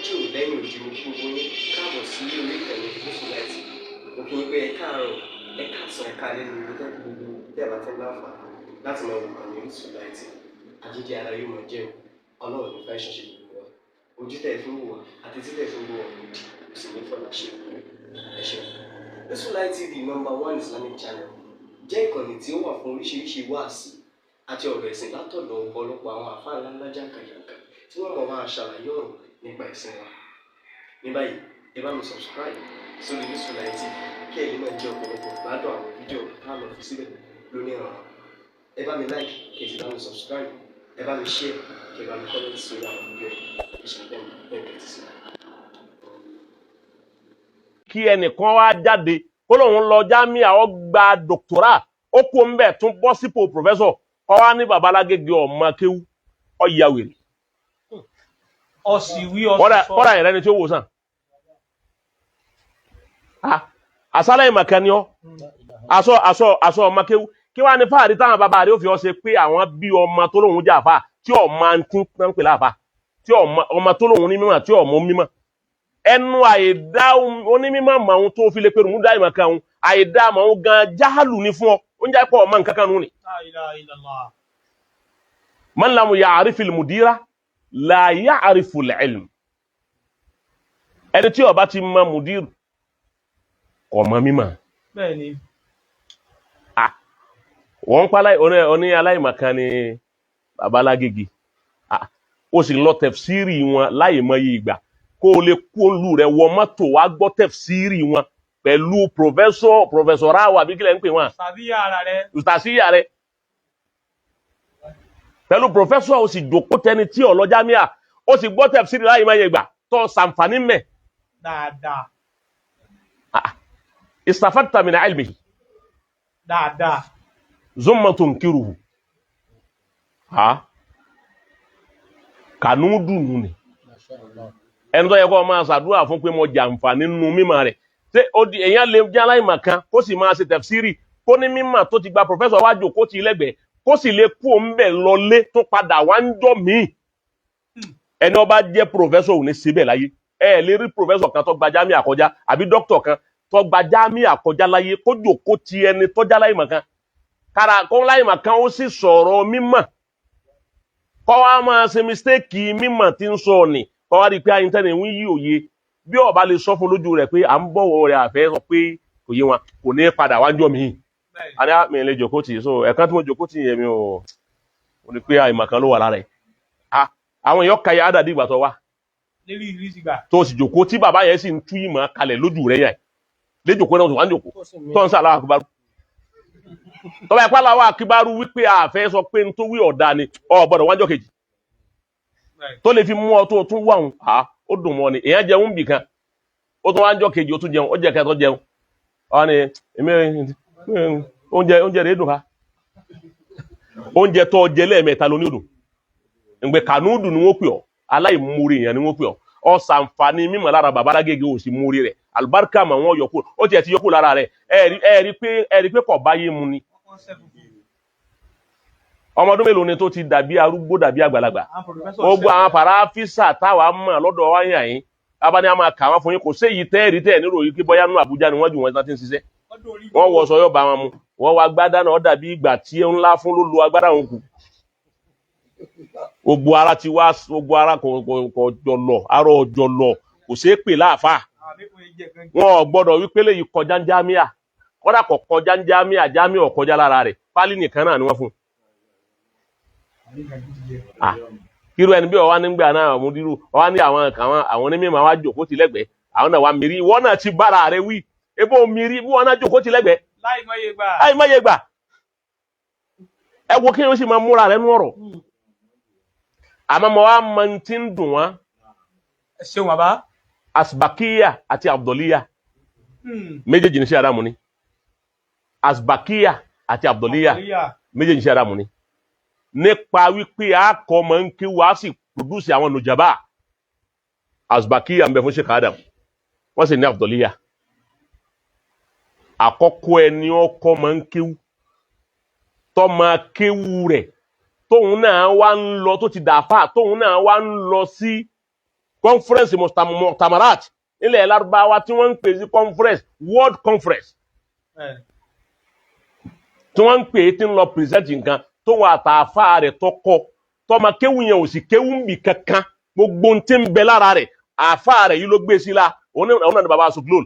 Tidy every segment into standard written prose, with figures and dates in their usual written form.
níwájú lẹ́yìn òdì mo kí gbogbo yín káàbọ̀ sí orí ìkànnì Yusufullahi. Mo kí yín pé ẹ káàárọ̀, ẹ káàsán, ẹ káalẹ́ ní gbogbo tẹ́ bá tẹ́ láǹfààní láti máa wo ìkànnì Yusufullahi. Àjíjẹ ara yóò máa jẹun, Ọlọ́run ní fẹ́ ṣọṣẹ́ gbogbo wa. Ojú tẹ̀ fún wò wá àti títẹ̀ fún wò wá kò sì ní fọ́nà ṣe ẹ ṣeun. Yusufullahi TV #1 Islamic channel jẹ́ ìkànnì tí ó wà fún oríṣiríṣi wáàsí àti ọ̀rọ̀ ẹ̀sìn látọ̀dọ̀ ọ̀pọ̀lọpọ̀ àwọn àfáà ńláńlá jàǹkàjàǹkà tí wọ́n mọ̀ máa ṣàlàyé ọ̀rọ̀ nípa ẹ̀sìn wa. Ní báyìí, ẹ bá mi subscribe sórí Yusufullahi TV kí ẹ̀yin náà jẹ́ ọ̀pọ̀lọpọ̀ gbádùn àwọn fídíò tá a lọ fi síbẹ̀ lónìí ọ̀rọ̀. Ẹ bá mi like kí ẹ sì bá mi subscribe, ẹ bá mi share kí ẹ bá mi comment sórí àwọn fídíò ìṣẹ̀lẹ̀ bẹ́ẹ̀ sí. Kí ẹnìkan wá jáde kó lóun lọ jámíà ó gba dòkítọ́rà ó kó ń bẹ̀ tún bọ́ sípò pòfẹ́sọ̀ kọ́ wá ní babalágége ọmọ kéwú ọ̀yà wèrè. Kọ́dà yẹn lẹ́ni tí ó wò sàn. Àsálẹ̀ ìmọ̀kan ni ọ́ aṣọ ọmọ kéwú kí wá ní fáàrí táwọn bàbá rẹ̀ ó fi ọ́ ṣe pé àwọn bí ọmọ tó lóun jà fà tí ọmọ tí ń pè láàfà tí ọmọ tó lóun ní mímọ̀ tí ọmọ mímọ̀. Ẹnu àìdá onímọ̀ mọ̀ ohun tó fi lè pẹ̀lú múdá ìmọ̀kan ohun àìdá mọ̀ ohun gan jáhàlù ní fún ọ oúnjẹ pọ̀ ọmọ nǹkan kan nù ní. Man lam ya'rifil mudira la ya'riful ilm. Ẹni tí ó bá ti mọ̀ mùdírù kò mọ̀ mímọ̀. Bẹ́ẹ̀ni. Wọ́n pálá oní aláìmọ̀kan ni babalágége. Ó sì lọ tẹ̀fsírì wọn láì mọ̀ yí ìgbà kó o lè kó lù rẹ̀ wọ mọ́tò wá gbọ́ tẹ̀fsírì wọn pẹ̀lú pòfẹ́sọ̀rà wà bí kílẹ̀ ń pè wọ́n. Ustasiya rẹ̀. Pẹ̀lú pòfẹ́sọ̀ ó sì jòkó tẹni tí ó lọ jámíà ó sì gbọ́ tẹ̀fsírì láì mọ̀ yí ìgbà tó sàǹfààní mẹ́. Dáadáa. Istafadta min ilmihi. Dáadáa. Zumma tunkiruhu. Kànúdù nù ni. Ẹni tó yẹ kó máa ṣàdúrà fún pé mo jàǹfààní nínú mímọ̀ rẹ̀. Ṣé èèyàn lè jẹ́ aláìmọ̀kan kó sì máa ṣe tẹ̀fsírì kó ní mímọ̀ tó ti gba pòfẹ́sọ̀ wá jókòó ti lẹ́gbẹ̀ẹ́ kó sì lè kú òun bẹ̀ lọlé tó padà wá ń jọ míì. Ẹni ó bá jẹ́ pòfẹ́sọ̀ ò ní síbẹ̀ láyé. Ẹ lè rí pòfẹ́sọ̀ kan tó gba jámíà kọjá àbí dókítọ̀ kan tó gba jámíà kọjá láyé kó jókòó ti ẹni tó já láìmọ̀kan. Kára kó láìmọ̀kan ó sì sọ̀rọ̀ mímọ̀. Kọ́ wá máa ṣe mistake mímọ̀ tí ń sọ ni. Kọ́ wá rí pé ayíntẹ́ni ń yí òye bí ó bá lè sọ fún lójú rẹ̀ pé à ń bọ̀wọ̀ rẹ̀ àfẹ́ sọ pé kò yé wọn kò ní padà wá jọ míì. A ní àmì ilé jòkó tì so ẹ̀kan tí mo jòkó tì yẹn mi ò ní pé àìmọ̀kan ló wà lára ẹ̀. Àwọn èèyàn kàyà àdàdì ìgbà tó wá. Tó sì jòkó tí bàbá yẹn sì ń tú ìmọ̀ kalẹ̀ lójú rẹ̀ yẹn. Léjòkó náà wà ń jòkó tó ń sà láwà kíbarú. Tọ́ba ẹ̀pá láwà kíbarú wípé àfẹ́ sọ pé ń tó wí ọ̀dà ni ọ̀ gbọ́dọ̀ wájọ́ kejì. Tó lè fi mú ọ tó tún wà ń ó dùn mọ́ ni èèyàn jẹun bì kan ó tún wá ń jọ kejì ó tún jẹun ó jẹ kẹtọ jẹun ọ ni èmi oúnjẹ rẹ̀ dùn ká oúnjẹ tó jẹ lẹ́ẹ̀mẹ́ta ló ní òdùn ìgbẹ́ kànúdù ni wọ́n pè ọ́ aláìmúre èèyàn ni wọ́n pè ọ́ ọ sàǹfààní mímọ̀ lára babalágége ò sì múre rẹ̀ àlùbáríkà mà wọ́n yọkú ó tiẹ̀ ti yọkú lára rẹ̀ ẹ rí pé kò báyé mu ni. Ọmọdún mélòó ni tó ti dàbí arúgbó dàbí àgbàlagbà gbogbo àwọn pàráfísà táwa mọ̀ lọ́dọ̀ wáyé àyín abáni a máa kà wọ́n fún yín kò séyìí tẹ́ẹ̀rí tẹ́ẹ̀ nírò yìí kí bọ́yá nú Àbújá ni wọ́n jù wọ́n ti ń ṣiṣẹ́ wọ́n wọ sọ yọ́ bá wọn mu wọ́n wá gbádá náà dàbí ìgbà tí ńlá fún ló lo agbádá wọn kù gbogbo ara ti wá gbogbo ara kò jọlọ arọ jọlọ kò ṣeé pè láàfà wọn ò gbọ́dọ̀ wípé lè yí kọjá ń jámíà kọ́dà kọ̀ kọjá ń jámíà ọ̀kọjá lára rẹ̀ pálí nìkan náà ni wọ́n fún kíru ẹni bí ọwá nígbà náà mùdírù ọwá ní àwọn onímọ̀ wá jókòó ti lẹ́gbẹ̀ẹ́ àwọn náà wá mìírí ìwọ náà ti bára rẹ̀ wí ebó mìírí bí wọ́n náà jókòó ti lẹ́gbẹ̀ẹ́ láìmọye gbà ẹ wo kí ni ó sì máa múra rẹ̀ nú ọ̀rọ̀ àmọ́ mo wá mọ tí ń dùn wọ́n ṣeun bàbá Asbakiya àti Abdoliya méjèèjì ní sí Ádámù ni Asbakiya àti Abdoliya méjèèjì ní sí Ádámù ni nípa wípé àkọ́ mọ̀ ń kí wá sí pùdúsì àwọn nùjàbá Asbakiya ń bẹ fún Sheikh Adam wọ́n sì ní Abdoliya àkọ́kọ́ ẹni ọkọ́ mọ̀ ń kéwú tọ́ ma kéwú rẹ̀ tóun náà wá ń lọ tó ti dàfà tóun náà wá ń lọ sí conference mọ̀tàmáràt ilẹ̀ Lárúbáwá tí wọ́n ń pè sí conference world conference tí wọ́n ń pè é tí ń lọ present nǹkan tó wọn àtàfà rẹ̀ tọkọ tọmọ kéwù yẹn ò sì kéwù ń bì kankan gbogbo ń tí ń bẹ lára rẹ̀ àfà rẹ̀ yìí ló gbé sí la òun náà ni baba Suglol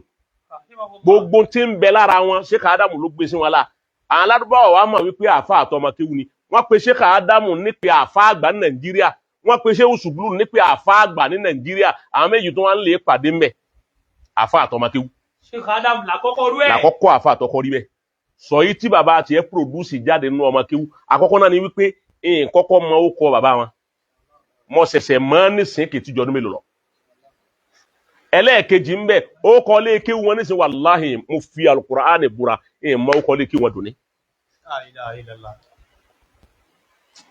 gbogbo tí ń bẹ lára wọn Sheikh Adamu ló gbé sí wọn la àwọn Lárúbáwá wa mọ̀ wípé àfà àtọmọ kéwù ni wọ́n pe Sheikh Adamu nípe àfà àgbà ní Nàìjíríà wọ́n pe Sheikh Suglol nípe àfà àgbà ní Nàìjíríà àwọn méjì tó wọ́n lè pàdé ńbẹ̀ àfà àtọmọ kéwù Sheikh Adamu làkọ́kọ́ rú ẹ̀ làkọ́kọ́ àfà àtọkọ rí bẹ́ẹ̀ sọ yìí tí bàbá àti ẹ produce jáde nínú ọmọ kéwù àkọ́kọ́ náà ni wípé kọ́kọ́ mọ ó kọ bàbá wọn mo ṣẹ̀ṣẹ̀ mọ̀ nísìn kì í tíjọ́ ọdún mélòó lọ ẹlẹ́ẹ̀kejì ń bẹ ó kọ́ lé kéwù wọn nísìn wàláhì mo fi Al-Qur'ani búra mọ ó kọ́ lé kéwù wọn dùn ní.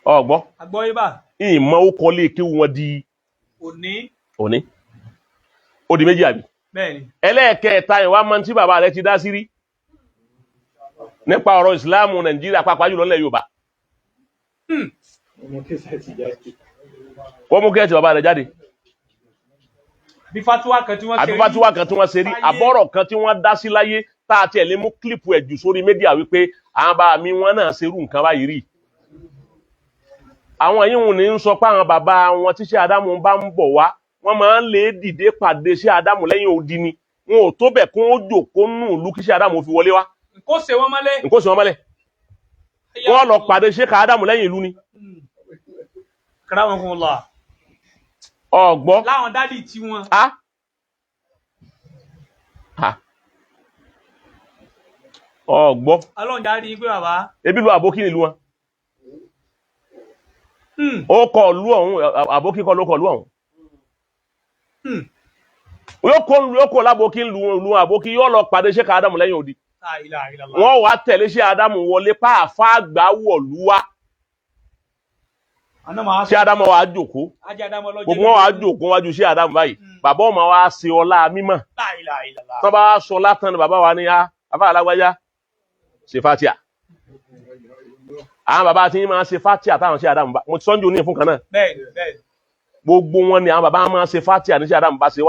ọgbọ́ àgbọ̀ ibà mọ ó kọ́ lé kéwù wọn di òní ó di méjì àbí bẹ́ẹ̀ni ẹlẹ́ẹ̀kẹta ìwà máa ń tí bàbá rẹ ti dá sí rí nípa ọ̀rọ̀ ìsìláàmù Nàìjíríà pàápàá jùlọ nílẹ̀ Yorùbá wọ́n mú kẹ́ẹ̀tì bàbá rẹ̀ jáde bí fatuwa kan tí wọ́n ṣe rí àbọ̀rọ̀ kan tí wọ́n dá sí láyé tá a tiẹ̀ lè mú kílípù ẹ̀ jù sórí mídíà wípé àwọn bá mi wọn náà ṣerú nǹkan báyìí rí àwọn yìí wọn ní ń sọ pé àwọn bàbá wọn tí Sheikh Adamu bá ń bọ̀ wá wọ́n máa ń lè dìde pàdé Sheikh Adamu lẹ́yìn odi ni wọn ò tó bẹ̀ kó ó jòkó nù ìlú kí Sheikh Adamu fi wọlé wá nǹkó ṣe wọ́n mọ́lẹ̀ wọ́n lọ pàdé Sheikh Adamu lẹ́yìn ìlú ni karamankumullah ọgbọ́ láwọn dádì tí wọ́n ọgbọ́ ọlọ́njà rí pé bàbá ebi lu àbókí nílùú wọn ó kọ lú ọ̀hún àbókí kọ ló kọ lú ọ̀hún yóò kó lábókí lu àbókí yóò lọ pàdé Sheikh Adamu lẹ́yìn odi wọ́n wá tẹ̀lé Sheikh Adamu wọlé pàáfà àgbà wọ̀lú wa Sheikh Adamu wa jòkó gbogbo wọn wá jòkó wájú Sheikh Adamu báyìí bàbá ọmọ wa ṣe ọlá mímọ́ tó bá sọ látàn ni bàbá wa ní afá alágbájá ṣe fatia àwọn bàbá tí yín máa ṣe fatia táwọn Sheikh Adamu bá mo ti sọ́njú ní ìfún kan náà gbogbo wọn ni àwọn bàbá máa ṣe fatia ní Sheikh Adamu bá ṣe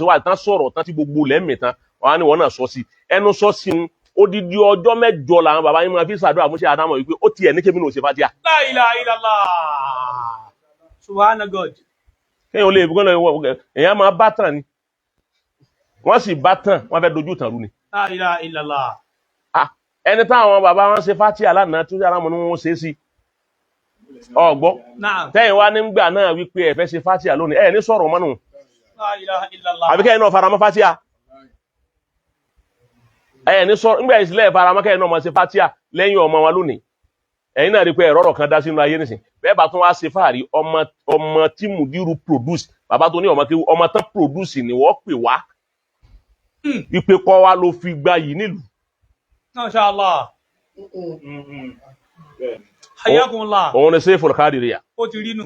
wà tán sọ̀rọ̀ tán tí gbogbo lẹ́mìí tán wọn ni wọn náà sọ sí ẹnu sọ sí un odidi ọjọ́ mẹ́jọ làwọn bàbá yín máa fi ṣàdúrà fún Sheikh Adamu wípé ó tiẹ̀ ní kébí ní òṣè fatia. La ilaha illallah subhana God. kéèyàn lè gbọ́n lọ èèyàn máa bá tàn ni wọ́n sì bá tàn wọ́n fẹ́ dojú tàn rú ni. La ilaha illallah. ẹni táwọn bàbá wọn ṣe fatia lánàá tó yára mọ́ ni wọ́n ṣe é sí ọgbọ́ tẹ́yìn wá nígbà náà wípé ẹ fẹ́ ṣe fatia lónìí ẹ ní sọ̀rọ̀ mọ́nù La ilaha illallah. àbí kẹ́yìn náà faramọ́ fatia ẹ ní sọ̀rọ̀ nígbà ìsìlẹ̀ faramọ́ kẹ́yìn náà máa ṣe fatia lẹ́yìn ọmọ wọn lónìí ẹ̀yin náà rí pé ẹ̀rọ kan dá sínú ayé nìsín bẹ́ẹ̀ bá tún wá ṣe fàárí ọmọ tí Mudiru produce bàbá tó ní ọmọ tán produce ni wọ́n pè wá wípé kọ́ wa ló fi gba yìí nílùú. Masha Allah. Hayyakumullah. òun ni Seiful Qadiriyya. ó ti rí nù.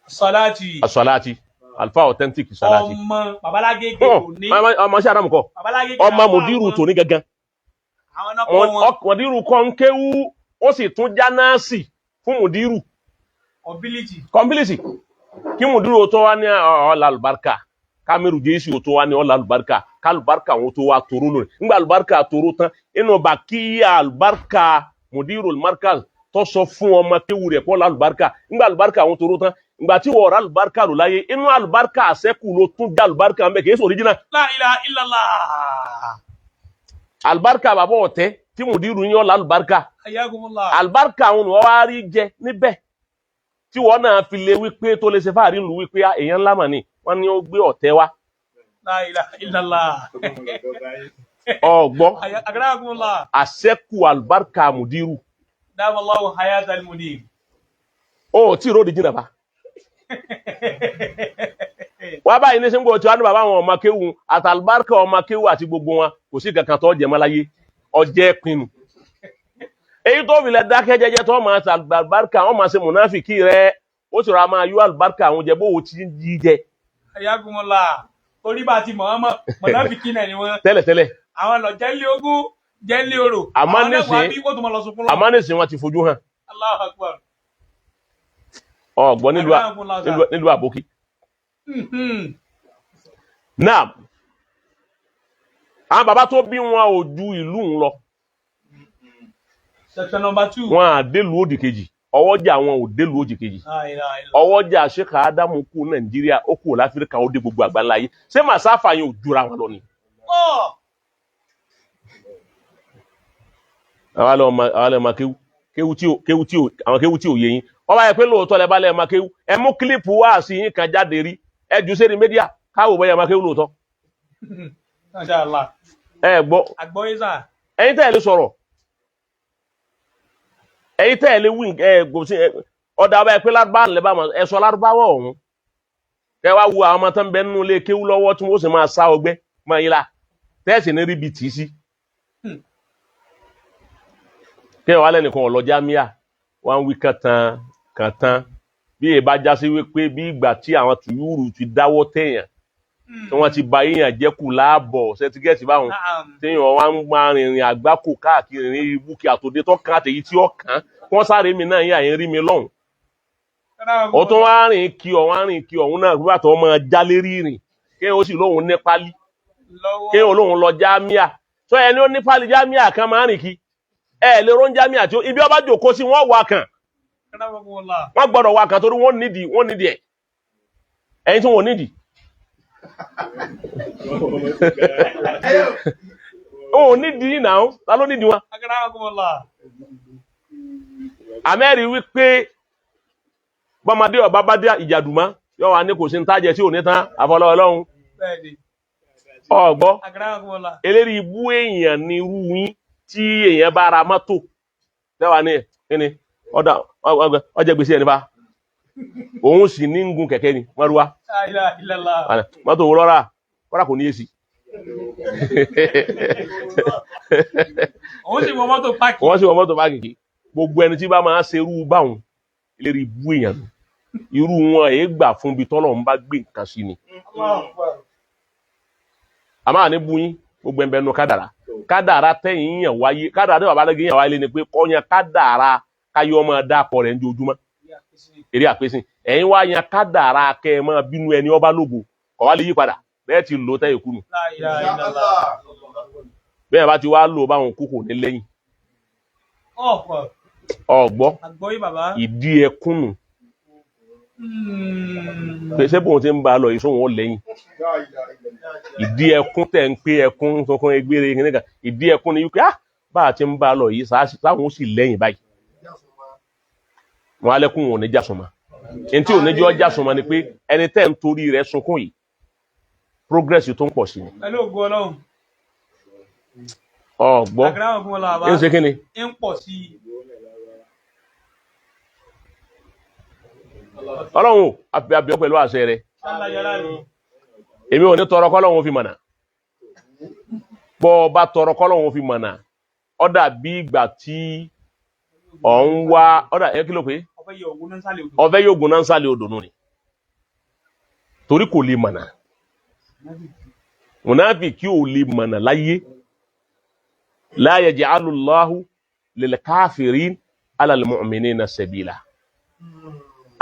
Salati. As-Salati alfa authentic Salati. ọmọ babalágége òní. ọmọ Sheikh Adamu kọ́ ọmọ Mudiru tòní gangan. àwọn náà kọ́ wọn. Mudiru kọ́ ń kéwú ó sì tún já náàsì fún Mudiru. Compility kí Mudiru tó wá ní ọ̀la àlùbáríkà kámẹ́rù jésù tó wá ní ọ̀la àlùbáríkà kálùbáríkà wọn tó wá toró lónìí nígbà àlùbáríkà toró tán inú bàkíyà àlùbáríkà Mudiru al-Markaz tó sọ fún ọmọ kéwù rẹ̀ pọ́lá àlùbáríkà nígbà àlùbáríkà wọn toró tán ìgbà tí wọ́n rà àlùbáríkà lò láyé inú àlùbáríkà àṣẹ́kù ló tún já àlùbáríkà ń bẹ̀ kì í sọ original. La ilaha illallah. àlùbáríkà bàbá ọ̀tẹ́ tí Mudiru yín ọ̀la àlùbáríkà àlùbáríkà àwọn ni wọ́n wá rí jẹ níbẹ̀ tí wọ́n náà fi lè wípé tó lè ṣe fáàrí lù wípé èèyàn ńlá mà ní wọ́n ní ó gbé ọ̀tẹ́ wá. La ilaha illallah. ọgbọ́n àṣẹ́kù àlùbáríkà Mudiru. Damallahu hayatal Mudir. ó tí ìró òdìjì nàbà. wọ́n báyìí ní sínú tí wọ́n ní bàbá àwọn ọmọ kéwù àtàlùbáríkà ọmọ kéwù àti gbogbo wọn kò sí kankan tó jẹ mọ́ láyé ọjẹ́ pinnu. èyí tó fi lẹ dákẹ́ jẹ́jẹ́ tó máa ta àlùbáríkà wọn máa ṣe mùnáfìkì rẹ ó sì rà máa yọ àlùbáríkà àwọn jẹ bó o ti ń jí jẹ. ayagunmọ́lá orí bá ti mọ̀ọ́mọ́ mùnáfìkì náà ni wọ́n. tẹ́lẹ̀tẹ́lẹ̀. àwọn lọ jẹ́lé ogún jẹ́lé orò. àmọ́ nísìnyí wọ́n ti fojú hàn. Allahu Akbar. ọgbọ́n nílùú àbókí náà àwọn bàbá tó bí wọn ò ju ìlú ń lọ section number 2. wọn à délùú òdì kejì ọwọ́jà wọn ò délùú òdì kejì ọwọ́jà Sheikh Adamu kú Nàìjíríà ó kú láfíríkà ó dé gbogbo àgbáńlá ayé ṣé màsáfà yẹn ò jura wọn lọ ni. àwọn lè máa kéwú tí ò yé yín wọ́n bá yẹ pé lóòótọ́ lẹ bá lè máa kéwú ẹ mú kílípù wá sí yín kan jáde rí ẹ jù sẹ́ni mídíà káwò bọ́yá máa kéwú lóòótọ́. ẹ gbọ́ ẹ̀yin tẹ́ ẹ lè sọ̀rọ̀ ẹ̀yin tẹ́ ẹ lè wí ọ̀dà bá yẹ pé lárúbáwá lè bá ẹ sọ lárúbáwá ọ̀hún kẹ wá wo àwọn ọmọ tó ń bẹ nínú ilé kéwú lọ́wọ́ tí wọ́n sì máa sá ọgbẹ́ máa yín la tẹ́ẹ̀sì ní ríbi tì í sí. kí ẹ wá lẹ́nìkan ọ̀lọ́jà míà wọ́n ń wí kàntán bí èèbá já sí wípé bí ìgbà tí àwọn tùyúrù ti dáwọ́ tẹ̀yàn tí wọ́n ti ba èèyàn jẹ́kù láàbọ̀ sẹ́tígẹ́ẹ̀tì báwọn téèyàn wá ń máa rìnrìn àgbákò káàkiri ní ibùkì àtòdé tó kàn àtẹ̀yí tí ó kàn wọ́n sáré mi náà yà yín rí mi lọ́hùn. ó tún wá rìn kí ọ̀hún náà nígbà tó máa já lérí rìn kéèyàn ó sì lóhùn ní pálí kéèyàn lóhùn lọ jámíà tó ẹni ó ní pálí jámíà kan máa rìn kí ẹ lè rón jámíà tí ibi ọba jòkó sí wọ́n wà kàn wọ́n gbọ́dọ̀ wà kàn torí wọ́n nídìí ẹ̀ ẹ̀yin tí wọ́n nídìí. ó nídìí náà ta ló nídìí wọn. àmẹ́rì wípé bọ́mọdé ọba bá dé ìjàdùmá yóò wá ní kò sí ń tájẹ tí ò ní tán àfọlọ́ Ọlọ́run ọgbọ́ eléri ibú èèyàn ní irú yín tí èèyàn bá ra mọ́tò lẹ́wà ní kíni ọjọ́ gbèsè ẹni bá òun sì ní ń gun kẹ̀kẹ́ ni wọ́n rúwá mọ́tò wo lọ́ra kọ́ra kò ní èsì wọ́n sì wọ mọ́tò páàkì kí gbogbo ẹni tí bá máa ṣerú báwọn eléri ibú èèyàn irú wọn èé gbà fún bí tọ́lọ̀ ń bá gbé nǹkan sí ni a máa ní bú yín gbogbo ẹ̀bẹ̀ nu kádàrá tẹ̀yìn yàn wáyé kádàrá tẹ̀yìn babalẹ́gẹ́ yàn wáyé lé ni pé kọ́nyàn kádàrá káyọ̀ ọmọ dápọ̀ rẹ̀ ń jojúmọ́ eré àpèsè ẹ̀yin wá yan kádàrá kẹ́ ẹ máa bínú ẹni ọba lógo kọ̀ wá lè yí padà bẹ́ẹ̀ ti lò tẹ́ ìkúnu bẹ́ẹ̀ bá ti wá lò báwọn kókò ní lẹ́yìn ọgbọ́ ìdí ẹkúnnù pèsè bóun ti ń bá a lọ ìṣòwò wọn lẹ́yìn ìdí ẹkún tẹ̀ ń pé ẹkún tuntun egbére nìkan ìdí ẹkún ni wípé bá a ti ń bá a lọ yìí sáwọn ó sì lẹ́yìn báyìí wọn alẹ́kùn wọn ò ní jásùnmọ́ ẹni tí ò ní jẹ́ jásùnmọ́ ni pé ẹni tẹ́ ń torí rẹ̀ sunkún yìí progress tó ń pọ̀ sí ni. ọgbọ́ ẹ ń ṣe kí ni. ń pọ̀ sí i. Ọlọ́run àbíọ́ pẹ̀lú àṣẹ rẹ̀ èmi ò ní tọrọ kọ́lọ́run fi mọ̀nà bọ́ ọba tọrọ kọ́lọ́run fi mọ̀nà ọ̀dà bí ìgbà tí ọ̀ ń wá ọ̀dà ẹ kí ló pé ọ̀fẹ́ yóò gùn náà ń sálẹ̀ odò nù ni torí kò lè mọ̀nà mùnáfì kí ò lè mọ̀nà láyé la yaj'alu Allahu lil kafirin ala al mu'minina sabila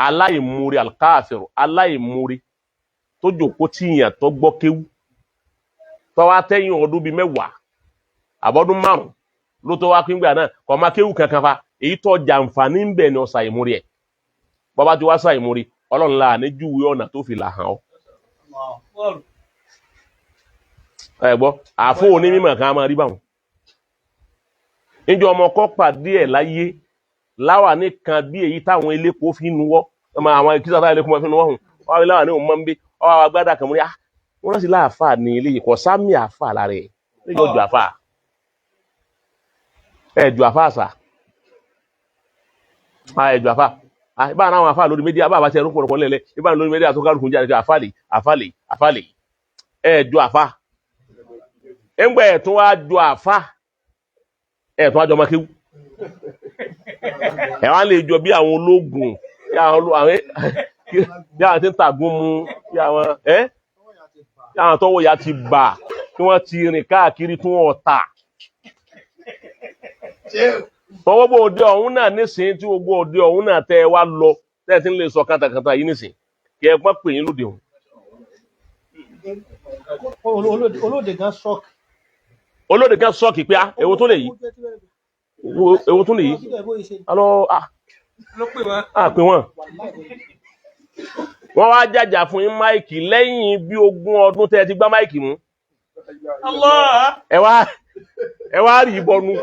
aláìmúrí alkáàfẹ̀rù aláìmúrí tó jòkó tí ìyàn tó gbọ́ kéwú tó wá tẹ́yìn ọdún bíi 10 àbọ́dún 5 ló tó wá pínpẹ̀ náà kọ̀ máa kéwú kankan fa èyí tó jàǹfààní ń bẹ̀ ni ọ̀sà ìmúrí ẹ̀ bọ́bá ti wá sá ìmúrí Ọlọ́run la ní júwe ọ̀nà tó fi là hàn ọ́. ẹ gbọ́ àfọ onímọ̀ kan máa rí báwọn níjọ ọmọ kọ́ pàdé ẹ̀ láyé láwà nìkan bí èyí táwọn elépo fi ń nuwọ́ ọmọ àwọn ìkísà táwọn elépo fi ń nuwọ́ hùn wọ́n rí láwà ní òun mọ́ ń bí ọwọ́ agbádá kan mú ní wọ́n rántí láàfà ní ilé ìkọ̀ sámì àfà lára ẹ̀ níjọ jù àfà ẹ̀ jù àfà àṣà ẹ̀ jù àfà ìbá àwọn àfà lórí méjì àbá àbáṣẹ ẹrú pọ̀rọ̀pọ̀ lẹ́lẹ́ ìbá lórí méjì àtúnkárùkù jáde àfàlè ẹ̀ jù àfà ẹ̀ngbẹ́ ẹ̀ tún wá jù àfà ẹ̀ tún wá jọ makéwú ẹ wá lè jọ bí àwọn ológun bí àwọn tí ń tàgún mu bí àwọn tọwọ́ ya ti bà tí wọ́n ti rìn káàkiri tí wọ́n ta tọwọ́ bó òde ọ̀hún náà nísìnyí tí gbogbo òde ọ̀hún náà tẹ́ ẹ wá lọ tẹ́ ẹ ti ń lè sọ kàtàkàtà yìí nísìnyí kí ẹ pọ́n pè yín lóde òun olóde gan shock. olóde kan sọ́ọ̀kì pé èwo tó lè yí èwo tó lè yí alọ́ ló pè wọ́n. pé wọ́n wá jàjà fún yín máìkì lẹ́yìn bí 20 ọdún tẹ́ ti gbá máìkì mú Allah. ẹ wá rí ìbọnu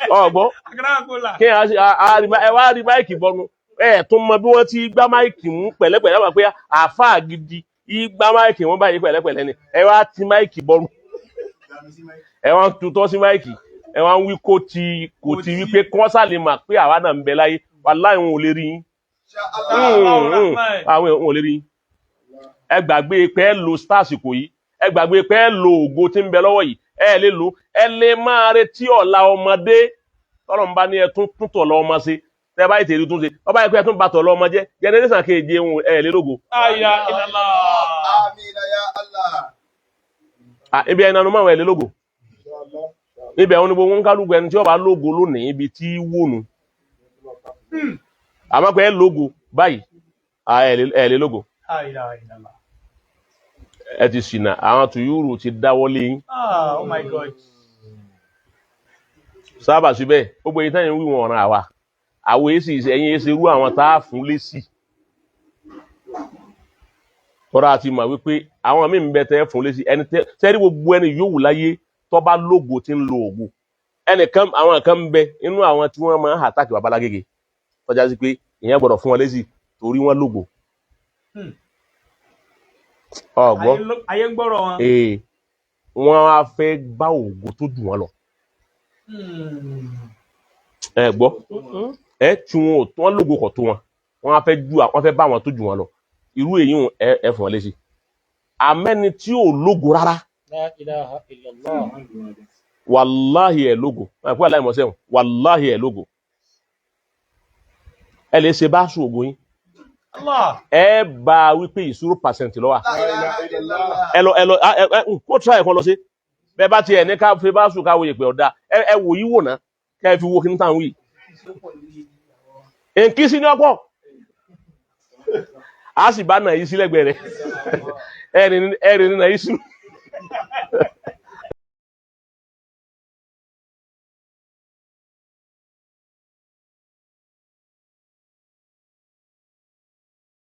ọgbọ́ Akramakumullah. kí ẹ wá rí máìkì bọnu ẹ tún mọ bí wọ́n ti gbá máìkì mú pẹ̀lẹ́pẹ̀lẹ́ wà pé àáfàá gidi gbá máìkì wọ́n báyìí pẹ̀lẹ́pẹ̀lẹ́ ni ẹ wá ti máìkì bọnu ẹ wá ń tutọ́ sí máìkì ẹ wá ń wí kò tí wípé kọ́nsá lè mà pé àwa náà ń bẹ láyé wàláhì wọn ò lè rí yín àwọn ò lè rí yín ẹ gbàgbé pé ẹ lo stars kò yí ẹ gbàgbé pé ẹ lo ògo tí ń bẹ lọ́wọ́ yìí ẹ lè lo ẹ lè máa retí ọ̀la ọmọdé tọ́lọ́run bá ní ẹ tún tọ̀ lọ ọmọ sí tẹ́ bá ìtẹ̀rí tún ṣe ọba yẹ pé ẹ tún bá tọ̀ lọ ọmọ jẹ́ generation kejì ẹ lè lógo. Aya ilallah. Amina ya Allah. ibi ẹ̀nà ọmọ àwọn ẹ lè lógo ibẹ̀ wọn ni gbogbo ń kálukú ẹni tí ó bá lógo lónìí ibi tí wónú àmọ́ pé ẹ lógo báyìí ẹ lè lógo Aya ilallah. ẹ ti ṣìnà àwọn tùyúrù ti dáwọ́lé yín Oh my God. sábà síbẹ̀ gbogbo èyí tẹ́yìn wí wọn ọ̀ràn àwa àwọn èsì ẹ̀yìn èsì irú àwọn tá a fún lésì tọ́ra àti mọ̀ wípé àwọn míì ń bẹ tẹ́ fún lésì ẹni tẹ́rí gbogbo ẹni yóò wù láyé tó bá lógo tí ń lo ògo ẹnìkan àwọn kan ń bẹ inú àwọn tí wọ́n máa ń àtàkì babalágége tọ́já sí pé ìyẹn gbọ́dọ̀ fún wọn lésì torí wọ́n lógo ọgbọ́n Ayé ń gbọ́rọ̀ wọn. wọ́n á fẹ́ bá ògo tó jù wọ́n lọ ẹ gbọ́ ẹ tí wọ́n lógo kọ̀ tó wọn wọ́n á fẹ́ bá wọn tó jù wọ́n lọ irú èyí ẹ fún wọn lésì àmẹ́ni tí ò lógo rárá La ilaha illallah. wàláhì ẹ lógo ẹ fún aláìmọ̀ sẹ́wọ̀n wàláhì ẹ lógo ẹ lè ṣe bá sùn ògo yín Allah. ẹ bá wípé 0% lọ́wà ẹ lọ kó tíra ẹ̀kan lọ sí bẹ́ẹ̀ bá ti ẹ̀ ní ká fi bá sùn káwòye pé ọ̀dá ẹ wò yí wò ná kẹ́ fi wo kí ní tàn wí nkí sí ní ọ̀pọ̀ a sì bá nà yí sí lẹ́gbẹ̀ẹ́ rẹ̀ ẹ̀rìn nínú yí sí